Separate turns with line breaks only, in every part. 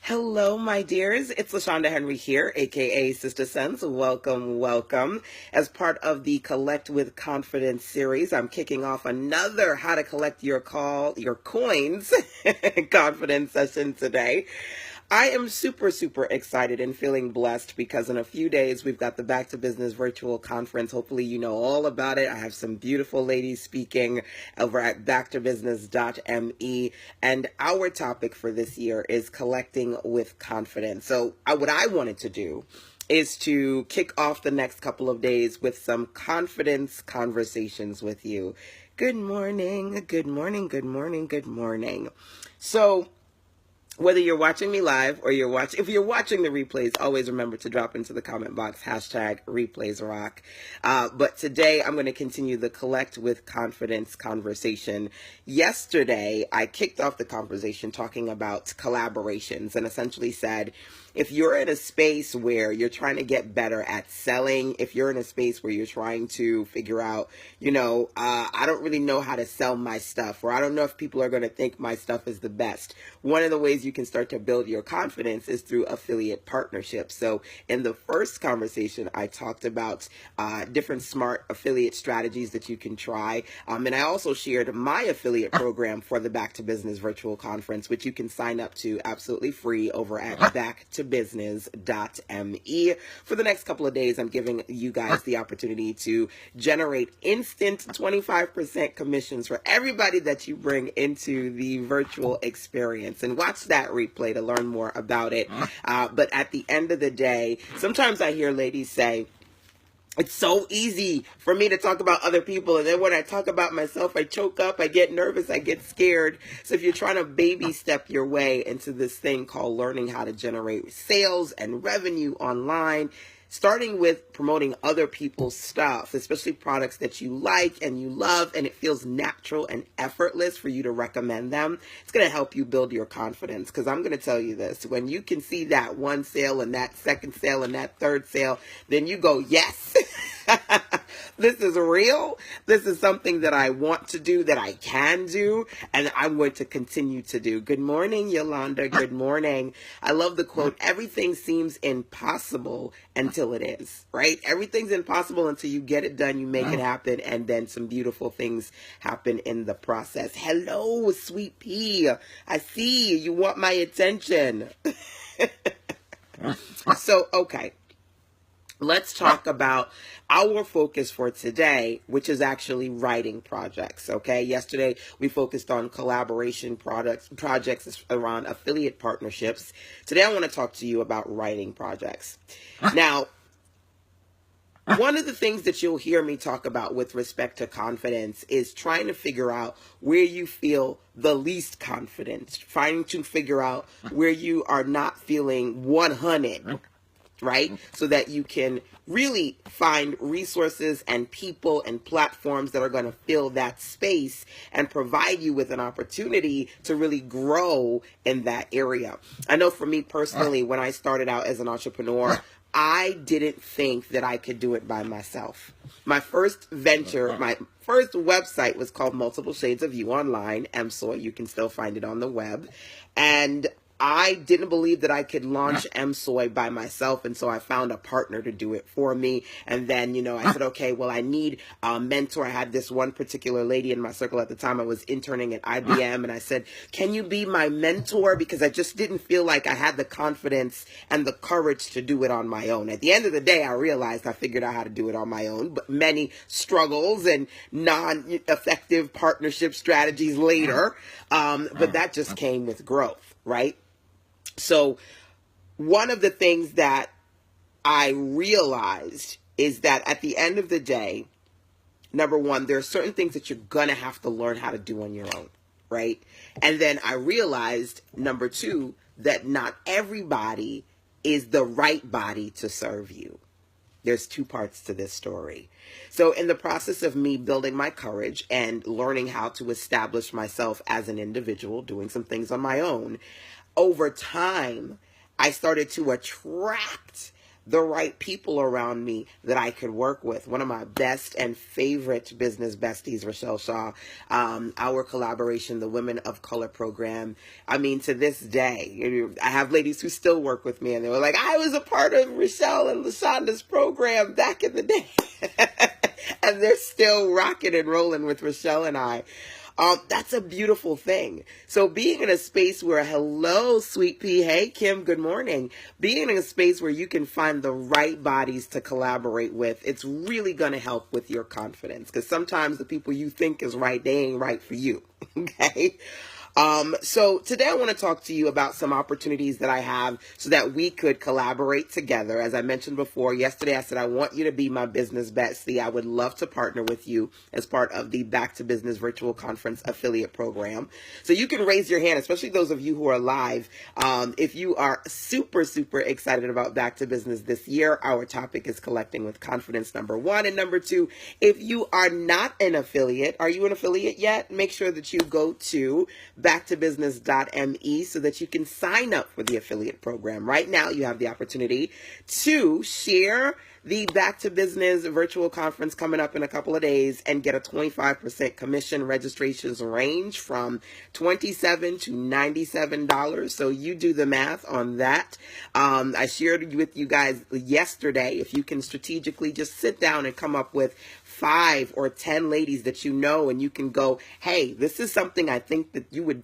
Hello, my dears. It's LaShanda Henry here, aka Sister Sense. Welcome, welcome. As part of the Collect with Confidence series, I'm kicking off another How to Collect Your Coins confidence session today. I am super excited and feeling blessed because in a few days we've got the Back to Business virtual conference. Hopefully you know all about it. I have some beautiful ladies speaking over at backtobusiness.me, and our topic for this year is collecting with confidence. So what I wanted to do is to kick off the next couple of days with some confidence conversations with you. Good morning, good morning, good morning, good morning. So whether you're watching me live or if you're watching the replays, always remember to drop into the comment box, #replaysrock. But today I'm going to continue the Collect with Confidence conversation. Yesterday, I kicked off the conversation talking about collaborations and essentially said, if you're in a space where you're trying to get better at selling, if you're in a space where you're trying to figure out, I don't really know how to sell my stuff, or I don't know if people are going to think my stuff is the best. One of the ways you can start to build your confidence is through affiliate partnerships. So in the first conversation, I talked about different smart affiliate strategies that you can try. And I also shared my affiliate program for the Back to Business virtual conference, which you can sign up to absolutely free over at backtobusiness.me. For the next couple of days, I'm giving you guys the opportunity to generate instant 25% commissions for everybody that you bring into the virtual experience. And watch that replay to learn more about it. But at the end of the day, sometimes I hear ladies say, it's so easy for me to talk about other people, and then when I talk about myself, I choke up, I get nervous, I get scared. So if you're trying to baby step your way into this thing called learning how to generate sales and revenue online, starting with promoting other people's stuff, especially products that you like and you love, and it feels natural and effortless for you to recommend them, it's going to help you build your confidence. Because I'm going to tell you this, when you can see that one sale and that second sale and that third sale, then you go, yes, this is real. This is something that I want to do, that I can do, and I'm going to continue to do. Good morning, Yolanda. Good morning. I love the quote, everything seems impossible until it is, right? Everything's impossible until you get it done, you make it happen, and then some beautiful things happen in the process. Hello, sweet pea. I see you want my attention. So, okay. Let's talk about our focus for today, which is actually writing projects, okay? Yesterday, we focused on collaboration projects around affiliate partnerships. Today, I want to talk to you about writing projects. Now, one of the things that you'll hear me talk about with respect to confidence is trying to figure out where you feel the least confident, trying to figure out where you are not feeling 100. Right? So that you can really find resources and people and platforms that are going to fill that space and provide you with an opportunity to really grow in that area. I know for me personally, when I started out as an entrepreneur, I didn't think that I could do it by myself. My first venture, my first website was called Multiple Shades of You Online, MSOY. You can still find it on the web. And I didn't believe that I could launch MSOY by myself, and so I found a partner to do it for me. And then, I said, okay, well, I need a mentor. I had this one particular lady in my circle at the time. I was interning at IBM, and I said, can you be my mentor? Because I just didn't feel like I had the confidence and the courage to do it on my own. At the end of the day, I realized I figured out how to do it on my own, but many struggles and non-effective partnership strategies later. But that just came with growth, right? So one of the things that I realized is that at the end of the day, number one, there are certain things that you're going to have to learn how to do on your own, right? And then I realized, number two, that not everybody is the right body to serve you. There's two parts to this story. So in the process of me building my courage and learning how to establish myself as an individual, doing some things on my own, over time, I started to attract the right people around me that I could work with. One of my best and favorite business besties, Rochelle Shaw, our collaboration, the Women of Color program. I mean, to this day, I have ladies who still work with me, and they were like, I was a part of Rochelle and LaShanda's program back in the day. And they're still rocking and rolling with Rochelle and I. That's a beautiful thing. So being in a space where, hello, sweet pea, hey, Kim, good morning. Being in a space where you can find the right bodies to collaborate with, it's really going to help with your confidence. Because sometimes the people you think is right, they ain't right for you. Okay? So today I want to talk to you about some opportunities that I have so that we could collaborate together. As I mentioned before, yesterday I said I want you to be my business bestie. I would love to partner with you as part of the Back to Business Virtual Conference affiliate program. So you can raise your hand, especially those of you who are live. If you are super, super excited about Back to Business this year, our topic is collecting with confidence, number one. And number two, if you are not an affiliate, are you an affiliate yet? Make sure that you go to backtobusiness.me so that you can sign up for the affiliate program. Right now, you have the opportunity to share the Back to Business virtual conference coming up in a couple of days and get a 25% commission. Registrations range from $27 to $97. So you do the math on that. I shared with you guys yesterday, if you can strategically just sit down and come up with 5 or 10 ladies that you know, and you can go, hey, this is something I think that you would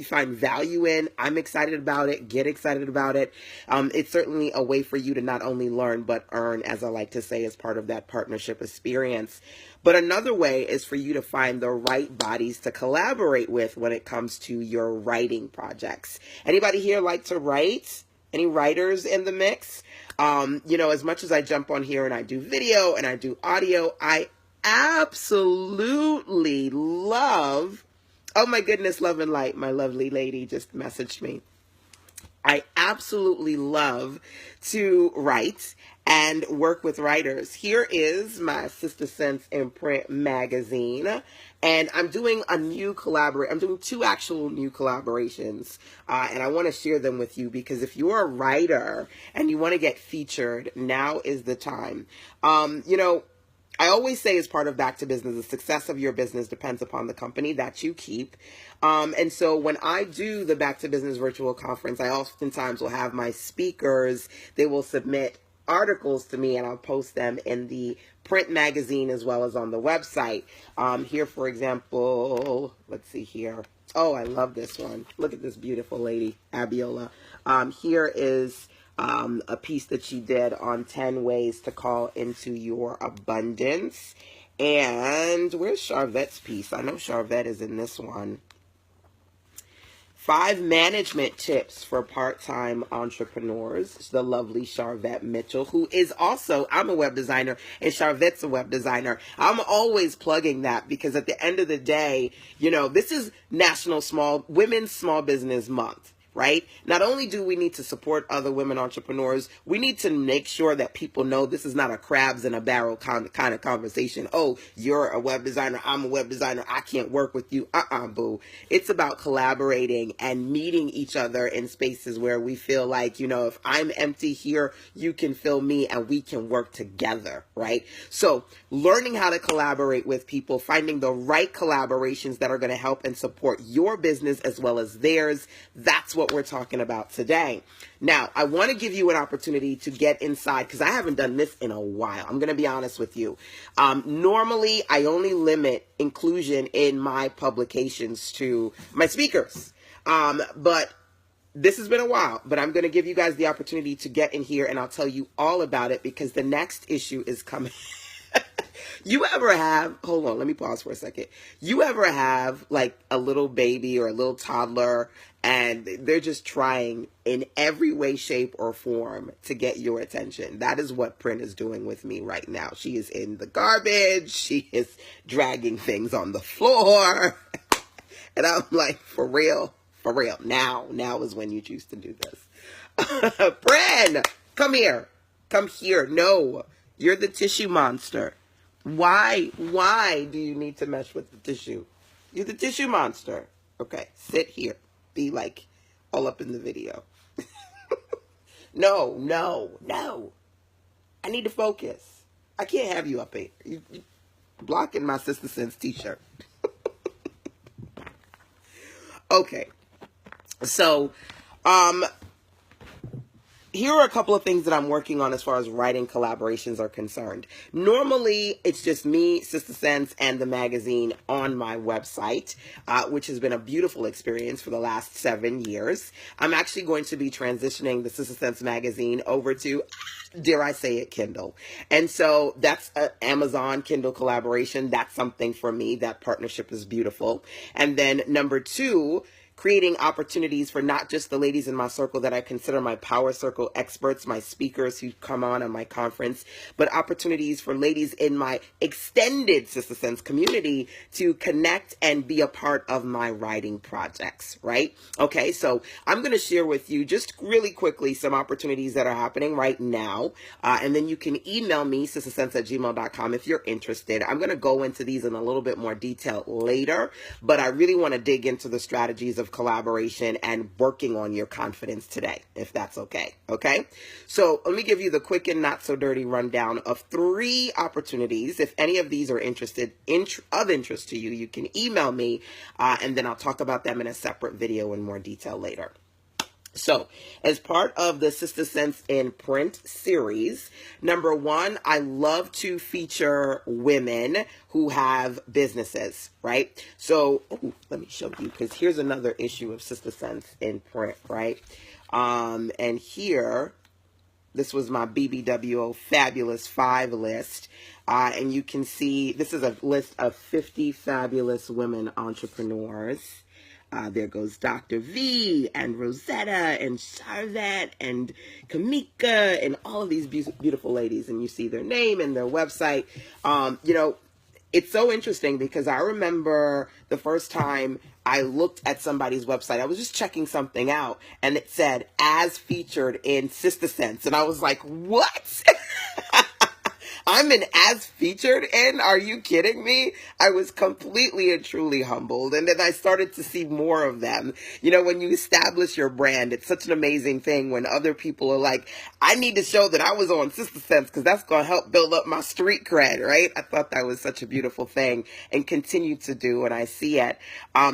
find value in. I'm excited about it. Get excited about it. It's certainly a way for you to not only learn, but earn, as I like to say, as part of that partnership experience. But another way is for you to find the right bodies to collaborate with when it comes to your writing projects. Anybody here like to write? Any writers in the mix? As much as I jump on here and I do video and I do audio, I absolutely love, oh my goodness, Love and Light, my lovely lady just messaged me. I absolutely love to write and work with writers. Here is my Sister Sense Imprint magazine, and I'm doing I'm doing 2 actual new collaborations, and I want to share them with you because if you're a writer and you want to get featured, now is the time. I always say as part of Back to Business, the success of your business depends upon the company that you keep. And so when I do the Back to Business virtual conference, I oftentimes will have my speakers, they will submit articles to me and I'll post them in the print magazine as well as on the website. Here, for example, let's see here. Oh, I love this one. Look at this beautiful lady, Abiola. Here is a piece that she did on 10 ways to call into your abundance. And where's Charvette's piece? I know Charvette is in this one. 5 management tips for part-time entrepreneurs. It's the lovely Charvette Mitchell, who is also, I'm a web designer, and Charvette's a web designer. I'm always plugging that because at the end of the day, this is National Women's Small Business Month. Right? Not only do we need to support other women entrepreneurs, we need to make sure that people know this is not a crabs in a barrel kind of conversation. Oh, you're a web designer, I'm a web designer, I can't work with you. Boo. It's about collaborating and meeting each other in spaces where we feel like, if I'm empty here, you can fill me and we can work together, right? So learning how to collaborate with people, finding the right collaborations that are going to help and support your business as well as theirs, that's what we're talking about today. Now, I want to give you an opportunity to get inside because I haven't done this in a while. I'm going to be honest with you. Normally, I only limit inclusion in my publications to my speakers. But this has been a while, but I'm going to give you guys the opportunity to get in here and I'll tell you all about it because the next issue is coming. You ever have, hold on, let me pause for a second. You ever have like a little baby or a little toddler and they're just trying in every way, shape, or form to get your attention? That is what Print is doing with me right now. She is in the garbage. She is dragging things on the floor. And I'm like, for real, now is when you choose to do this. Bren, come here. No, you're the tissue monster. Why do you need to mesh with the tissue? You're the tissue monster. Okay, sit here. Be like all up in the video. No. I need to focus. I can't have you up here. You blocking my Sister Sense t-shirt. Okay. So, here are a couple of things that I'm working on as far as writing collaborations are concerned. Normally, it's just me, Sister Sense, and the magazine on my website, which has been a beautiful experience for the last 7 years. I'm actually going to be transitioning the Sister Sense magazine over to, dare I say it, Kindle. And so that's an Amazon Kindle collaboration. That's something for me. That partnership is beautiful. And then number 2, creating opportunities for not just the ladies in my circle that I consider my power circle experts, my speakers who come on my conference, but opportunities for ladies in my extended Sister Sense community to connect and be a part of my writing projects, right? Okay, so I'm going to share with you just really quickly some opportunities that are happening right now, and then you can email me, sistersense@gmail.com, if you're interested. I'm going to go into these in a little bit more detail later, but I really want to dig into the strategies of collaboration and working on your confidence today, if that's okay. Okay, so let me give you the quick and not so dirty rundown of 3 opportunities. If any of these are of interest to you, you can email me, and then I'll talk about them in a separate video in more detail later. So, as part of the Sister Sense in Print series, number 1, I love to feature women who have businesses, right? So, let me show you, because here's another issue of Sister Sense in Print, right? And here, this was my BBWO Fabulous 5 list. And you can see, this is a list of 50 fabulous women entrepreneurs. There goes Dr. V and Rosetta and Charvette and Kamika and all of these beautiful ladies. And you see their name and their website. You know, it's so interesting because I remember the first time I looked at somebody's website, I was just checking something out and it said, as featured in Sister Sense. And I was like, what? I'm an as featured in? Are you kidding me? I was completely and truly humbled. And then I started to see more of them. You know, when you establish your brand, it's such an amazing thing when other people are like, I need to show that I was on Sister Sense because that's going to help build up my street cred, right? I thought that was such a beautiful thing and continue to do, and I see it.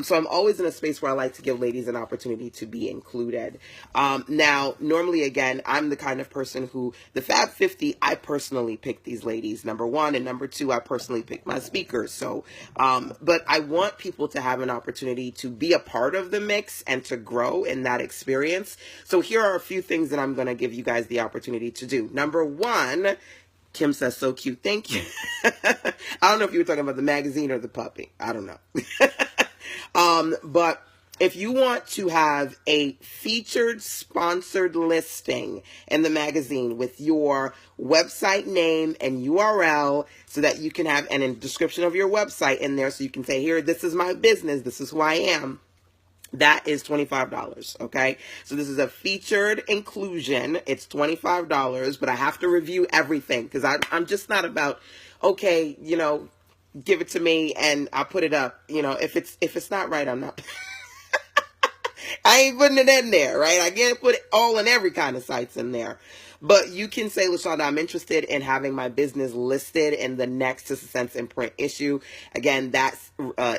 So I'm always in a space where I like to give ladies an opportunity to be included. Now, normally, again, I'm the kind of person who, the Fab 50, I personally pick these ladies, number 1, and number 2, I personally pick my speakers. So, but I want people to have an opportunity to be a part of the mix and to grow in that experience. So here are a few things that I'm going to give you guys the opportunity to do. Number 1, Kim says, so cute. Thank you. I don't know if you were talking about the magazine or the puppy. I don't know. But if you want to have a featured sponsored listing in the magazine with your website name and URL so that you can have a description of your website in there so you can say, here, this is my business, this is who I am, that is $25, okay? So this is a featured inclusion. It's $25, but I have to review everything because I'm just not about, okay, you know, give it to me and I'll put it up. You know, if it's not right, I'm not... I ain't putting it in there, right? I can't put it all in every kind of sites in there. But you can say, LaShanda, I'm interested in having my business listed in the next Sister Sense in Print issue. Again, that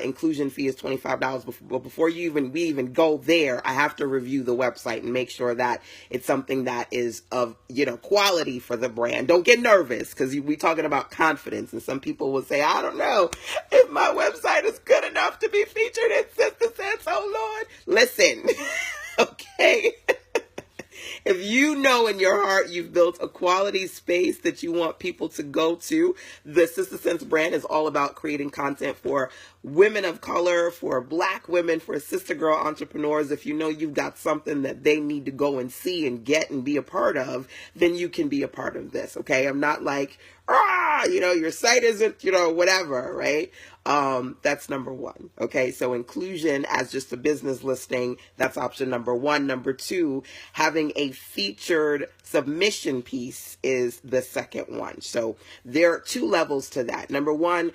inclusion fee is $25. But before we even go there, I have to review the website and make sure that it's something that is of, you know, quality for the brand. Don't get nervous because we're talking about confidence. And some people will say, I don't know if my website is good enough to be featured in Sister Sense. Oh, Lord. Listen, okay. If you know in your heart you've built a quality space that you want people to go to, the Sister Sense brand is all about creating content for women of color, for Black women, for sister girl entrepreneurs. If you know you've got something that they need to go and see and get and be a part of, then you can be a part of this, okay? I'm not like, you know, your site isn't, you know, whatever, right? That's number 1. Okay. So inclusion as just a business listing, that's option number 1. Number 2, having a featured submission piece is the second one. So there are 2 levels to that. Number 1,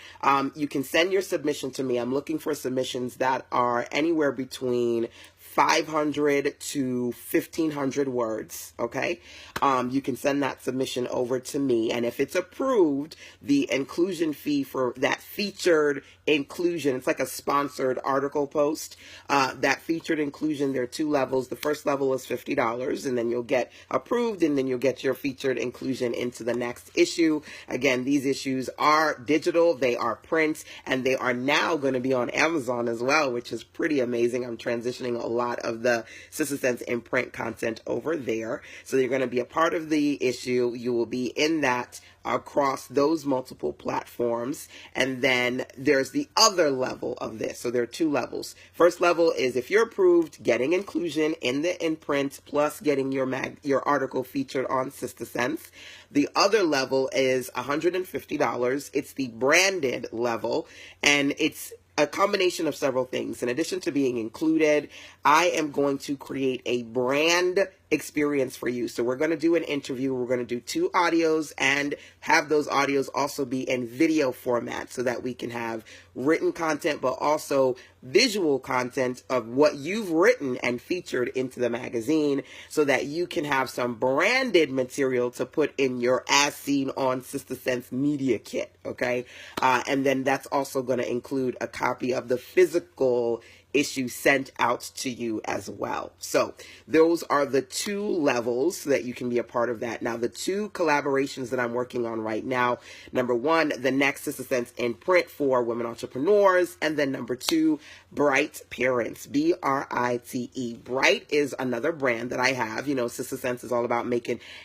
you can send your submission to me. I'm looking for submissions that are anywhere between 500 to 1,500 words, okay? You can send that submission over to me, and if it's approved, the inclusion fee for that featured inclusion, it's like a sponsored article post, that featured inclusion, there are two levels. The first level is $50, and then you'll get approved, and then you'll get your featured inclusion into the next issue. Again, these issues are digital, they are print, and they are now going to be on Amazon as well, which is pretty amazing. I'm transitioning a lot of the Sister Sense in print content over there. So you're going to be a part of the issue. You will be in that across those multiple platforms. And then there's the other level of this. So there are two levels. First level is if you're approved, getting inclusion in the in-print plus getting your article featured on Sister Sense. The other level is $150. It's the branded level, and it's a combination of several things. In addition to being included, I am going to create a brand experience for you. So we're going to do an interview. We're going to do 2 audios and have those audios also be in video format so that we can have written content, but also visual content of what you've written and featured into the magazine so that you can have some branded material to put in your As Seen on Sister Sense media kit. Okay. And then that's also going to include a copy of the physical issue sent out to you as well. So those are the 2 levels so that you can be a part of that. Now, the 2 collaborations that I'm working on right now, number 1, the next Sister Sense in print for women entrepreneurs, and then number 2, Bright Parents, Brite. Bright is another brand that I have. You know, Sister Sense is all about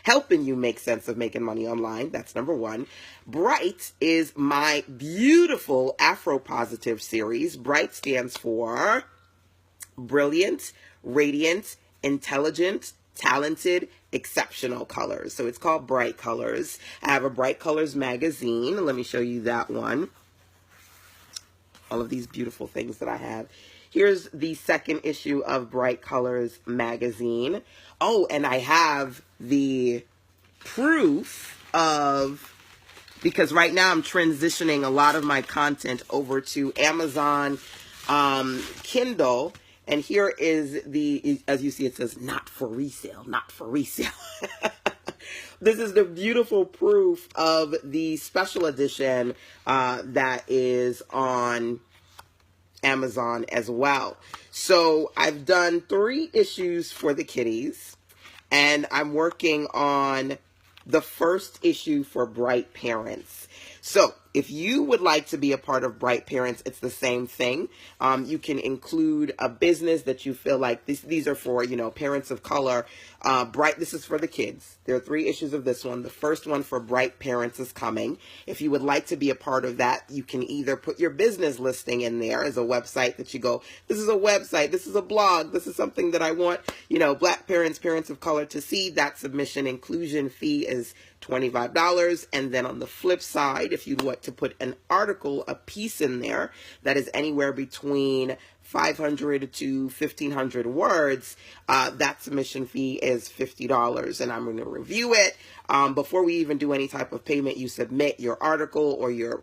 helping you make sense of making money online. That's number 1. Bright is my beautiful Afro-Positive series. Bright stands for brilliant, radiant, intelligent, talented, exceptional colors. So it's called Bright Colors. I have a Bright Colors magazine. Let me show you that one. All of these beautiful things that I have. Here's the second issue of Bright Colors magazine. Oh, and I have the proof of, because right now I'm transitioning a lot of my content over to Amazon Kindle. And here is as you see, it says, not for resale, not for resale. This is the beautiful proof of the special edition that is on Amazon as well. So I've done 3 issues for the kiddies, and I'm working on the first issue for Bright Parents. So if you would like to be a part of Bright Parents, it's the same thing. You can include a business that you feel like these are for, you know, parents of color. This is for the kids. There are 3 issues of this one. The first one for Bright Parents is coming. If you would like to be a part of that, you can either put your business listing in there as a website that you go, this is a website, this is a blog, this is something that I want, you know, Black parents, parents of color to see. That submission inclusion fee is $25. And then on the flip side, if you want to put an article, a piece in there that is anywhere between 500 to 1,500 words, that submission fee is $50, and I'm going to review it. Before we even do any type of payment, you submit your article or your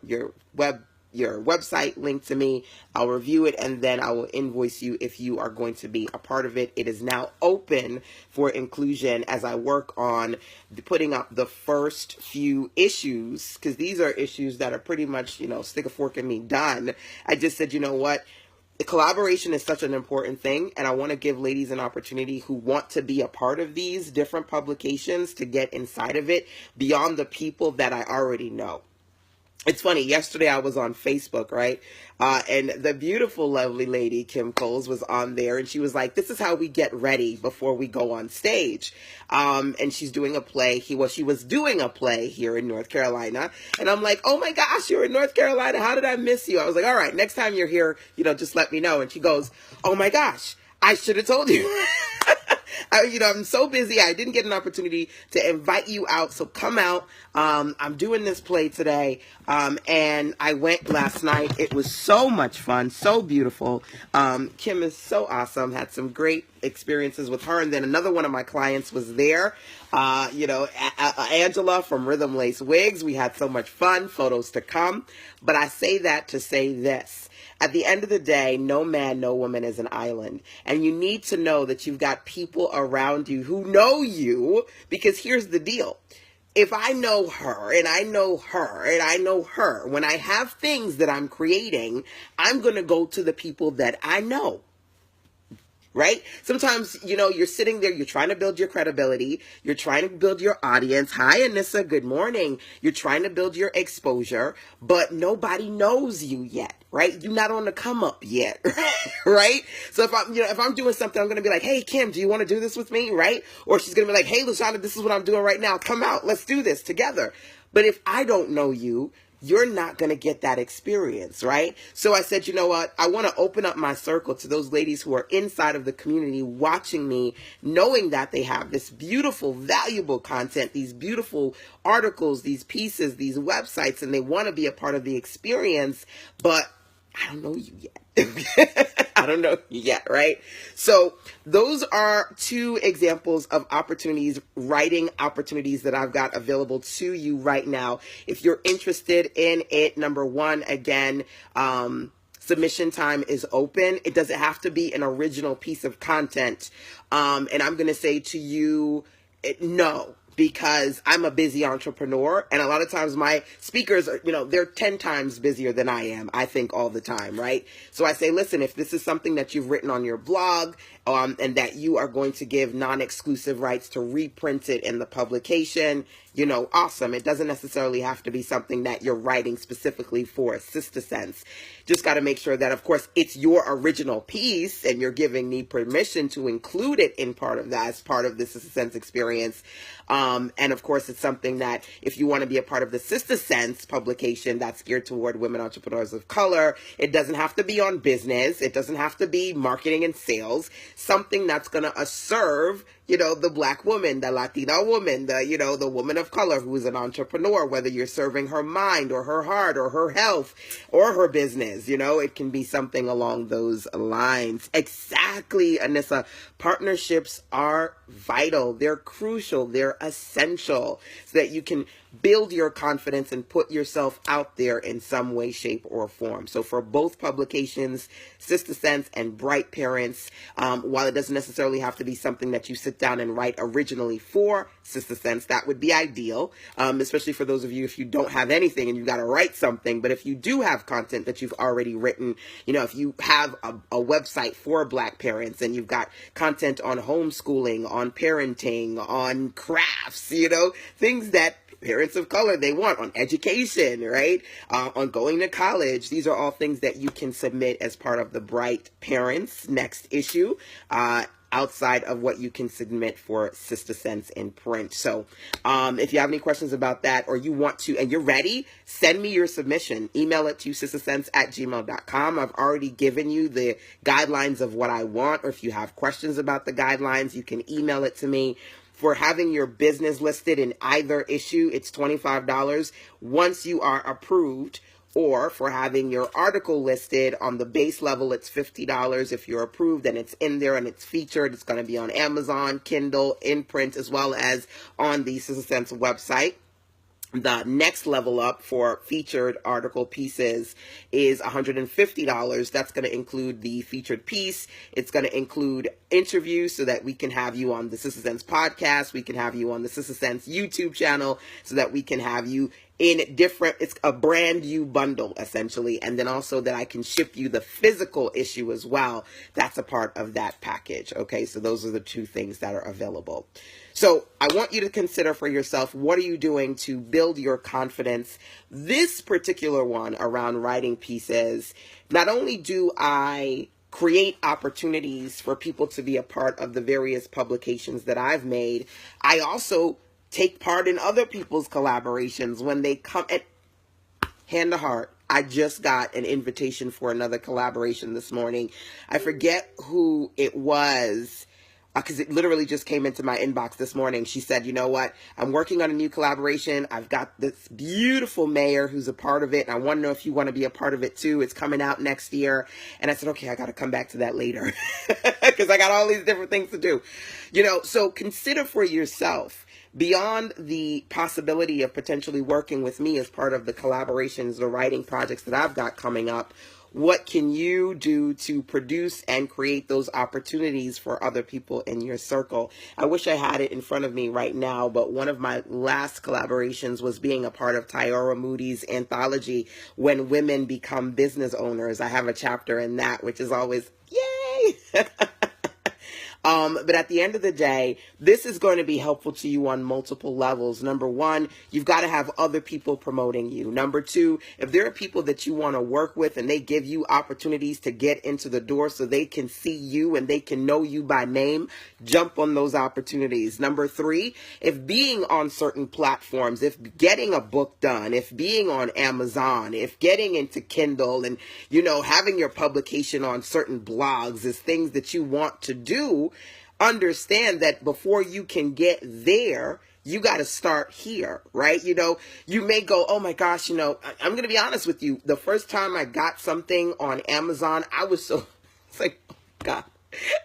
website link to me. I'll review it, and then I will invoice you if you are going to be a part of it. It is now open for inclusion as I work on putting up the first few issues, because these are issues that are pretty much, you know, stick a fork in me, done. I just said, you know what? The collaboration is such an important thing, and I want to give ladies an opportunity who want to be a part of these different publications to get inside of it beyond the people that I already know. It's funny, yesterday I was on Facebook, right? And the beautiful, lovely lady, Kim Coles, was on there, and she was like, this is how we get ready before we go on stage. And she's doing a play. She was doing a play here in North Carolina. And I'm like, oh my gosh, you're in North Carolina. How did I miss you? I was like, all right, next time you're here, you know, just let me know. And she goes, oh my gosh, I should have told you. I'm so busy. I didn't get an opportunity to invite you out. So come out. I'm doing this play today. And I went last night. It was so much fun. So beautiful. Kim is so awesome. Had some great experiences with her. And then another one of my clients was there, Angela from Rhythm Lace Wigs. We had so much fun, photos to come. But I say that to say this. At the end of the day, no man, no woman is an island. And you need to know that you've got people around you who know you, because here's the deal. If I know her and I know her and I know her, when I have things that I'm creating, I'm going to go to the people that I know. Right? Sometimes, you're sitting there, you're trying to build your credibility, you're trying to build your audience. Hi, Anissa, good morning. You're trying to build your exposure, but nobody knows you yet, right? You're not on the come up yet, right? So if I'm doing something, I'm going to be like, hey, Kim, do you want to do this with me, right? Or she's going to be like, hey, LaShanda, this is what I'm doing right now. Come out, let's do this together. But if I don't know you, you're not going to get that experience, right? So I said, you know what? I want to open up my circle to those ladies who are inside of the community watching me, knowing that they have this beautiful, valuable content, these beautiful articles, these pieces, these websites, and they want to be a part of the experience, but I don't know you yet. I don't know you yet, right? So those are two examples of opportunities, writing opportunities that I've got available to you right now. If you're interested in it, number one, again, submission time is open. It doesn't have to be an original piece of content. And I'm going to say to you, no. Because I'm a busy entrepreneur, and a lot of times my speakers are, they're 10 times busier than I am, I think, all the time, right? So I say, listen, if this is something that you've written on your blog, and that you are going to give non-exclusive rights to reprint it in the publication, awesome. It doesn't necessarily have to be something that you're writing specifically for Sister Sense. Just got to make sure that, of course, it's your original piece and you're giving me permission to include it in part of that as part of the Sister Sense experience. And of course, it's something that if you want to be a part of the Sister Sense publication that's geared toward women entrepreneurs of color, it doesn't have to be on business. It doesn't have to be marketing and sales. Something that's going to serve, the Black woman, the Latina woman, the woman of color who is an entrepreneur, whether you're serving her mind or her heart or her health or her business, it can be something along those lines. Exactly, Anissa. Partnerships are vital. They're crucial. They're essential so that you can build your confidence and put yourself out there in some way, shape, or form. So for both publications, Sister Sense and Bright Parents, while it doesn't necessarily have to be something that you sit down and write originally for Sister Sense, that would be ideal, especially for those of you if you don't have anything and you got to write something. But if you do have content that you've already written, if you have a website for Black parents and you've got content on homeschooling, on parenting, on crafts, things that parents of color, they want, on education, right? On going to college. These are all things that you can submit as part of the Bright Parents next issue, outside of what you can submit for Sister Sense in print. So if you have any questions about that, or you want to, and you're ready, send me your submission. Email it to sistersense@gmail.com. I've already given you the guidelines of what I want, or if you have questions about the guidelines, you can email it to me. For having your business listed in either issue, it's $25 once you are approved. Or for having your article listed on the base level, it's $50 if you're approved and it's in there and it's featured. It's going to be on Amazon, Kindle, in print, as well as on the Sister Sense website. The next level up for featured article pieces is $150. That's going to include the featured piece. It's going to include interviews so that we can have you on the Sister Sense podcast. We can have you on the Sister Sense YouTube channel so that we can have you in different, it's a brand new bundle essentially. And then also that I can ship you the physical issue as well. That's a part of that package. Okay. So those are the two things that are available. So I want you to consider for yourself, what are you doing to build your confidence? This particular one around writing pieces, not only do I create opportunities for people to be a part of the various publications that I've made, I also take part in other people's collaborations when they come. And hand to heart, I just got an invitation for another collaboration this morning. I forget who it was. because it literally just came into my inbox this morning. She said, you know what? I'm working on a new collaboration. I've got this beautiful mayor who's a part of it, and I want to know if you want to be a part of it too. It's coming out next year. And I said, okay, I got to come back to that later because I got all these different things to do. So consider for yourself, beyond the possibility of potentially working with me as part of the collaborations, the writing projects that I've got coming up, what can you do to produce and create those opportunities for other people in your circle? I wish I had it in front of me right now, but one of my last collaborations was being a part of Tyora Moody's anthology, When Women Become Business Owners. I have a chapter in that, which is always, yay! But at the end of the day, this is going to be helpful to you on multiple levels. Number one, you've got to have other people promoting you. Number two, if there are people that you want to work with and they give you opportunities to get into the door so they can see you and they can know you by name, jump on those opportunities. Number three, if being on certain platforms, if getting a book done, if being on Amazon, if getting into Kindle and, having your publication on certain blogs is things that you want to do, understand that before you can get there, you got to start here, right? You may go, oh my gosh, I'm going to be honest with you. The first time I got something on Amazon, I was it's like, oh God,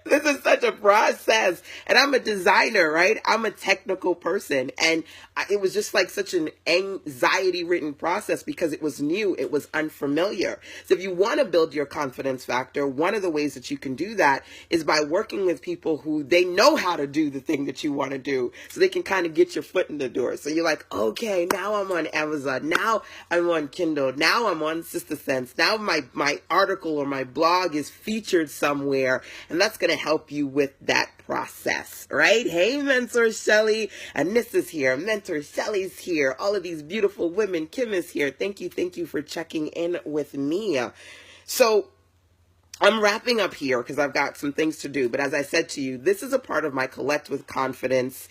this is such a process. And I'm a designer, right? I'm a technical person. And it was just like such an anxiety-ridden process because it was new. It was unfamiliar. So if you want to build your confidence factor, one of the ways that you can do that is by working with people who they know how to do the thing that you want to do. So they can kind of get your foot in the door. So you're like, okay, now I'm on Amazon. Now I'm on Kindle. Now I'm on Sister Sense. Now my article or my blog is featured somewhere. And that's going to help you with that process, right? Hey, Mentor Shelly. Anissa's here. Mentor Shelly's here. All of these beautiful women. Kim is here. Thank you for checking in with me. So I'm wrapping up here because I've got some things to do. But as I said to you, this is a part of my Collect with Confidence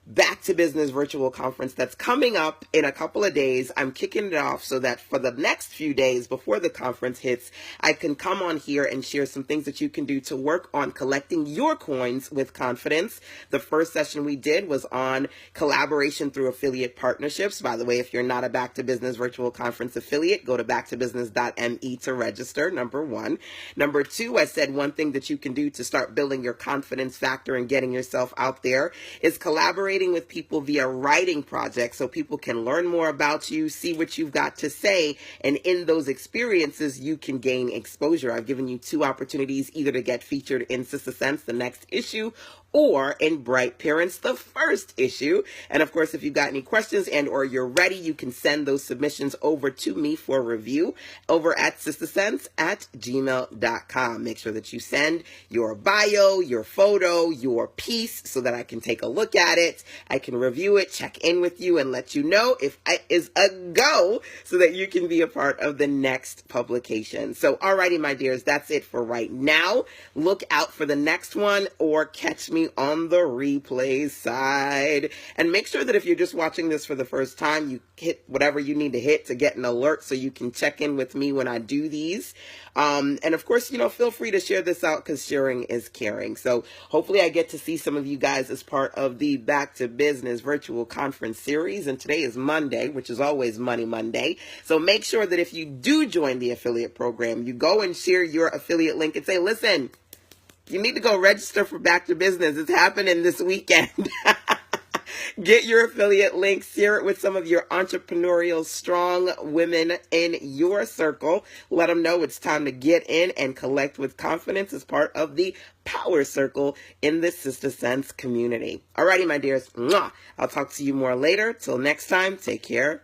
Back to Business virtual conference that's coming up in a couple of days. I'm kicking it off so that for the next few days before the conference hits, I can come on here and share some things that you can do to work on collecting your coins with confidence. The first session we did was on collaboration through affiliate partnerships. By the way, if you're not a Back to Business virtual conference affiliate, go to backtobusiness.me to register, number one. Number two, I said one thing that you can do to start building your confidence factor and getting yourself out there is collaborating with people via writing projects so people can learn more about you, see what you've got to say, and in those experiences, you can gain exposure. I've given you two opportunities, either to get featured in Sister Sense, the next issue, or in Bright Parents, the first issue. And of course, if you've got any questions and or you're ready, you can send those submissions over to me for review over at sistersense@gmail.com. Make sure that you send your bio, your photo, your piece so that I can take a look at it. I can review it, check in with you, and let you know if it is a go so that you can be a part of the next publication. So, alrighty, my dears, that's it for right now. Look out for the next one or catch me on the replay side. And make sure that if you're just watching this for the first time, you hit whatever you need to hit to get an alert so you can check in with me when I do these. And of course, feel free to share this out because sharing is caring. So hopefully I get to see some of you guys as part of the Back to Business virtual conference series. And today is Monday, which is always Money Monday. So make sure that if you do join the affiliate program, you go and share your affiliate link and say, listen, you need to go register for Back to Business. It's happening this weekend. Get your affiliate link, share it with some of your entrepreneurial, strong women in your circle. Let them know it's time to get in and collect with confidence as part of the power circle in the Sister Sense community. Alrighty, my dears. Mwah. I'll talk to you more later. Till next time, take care.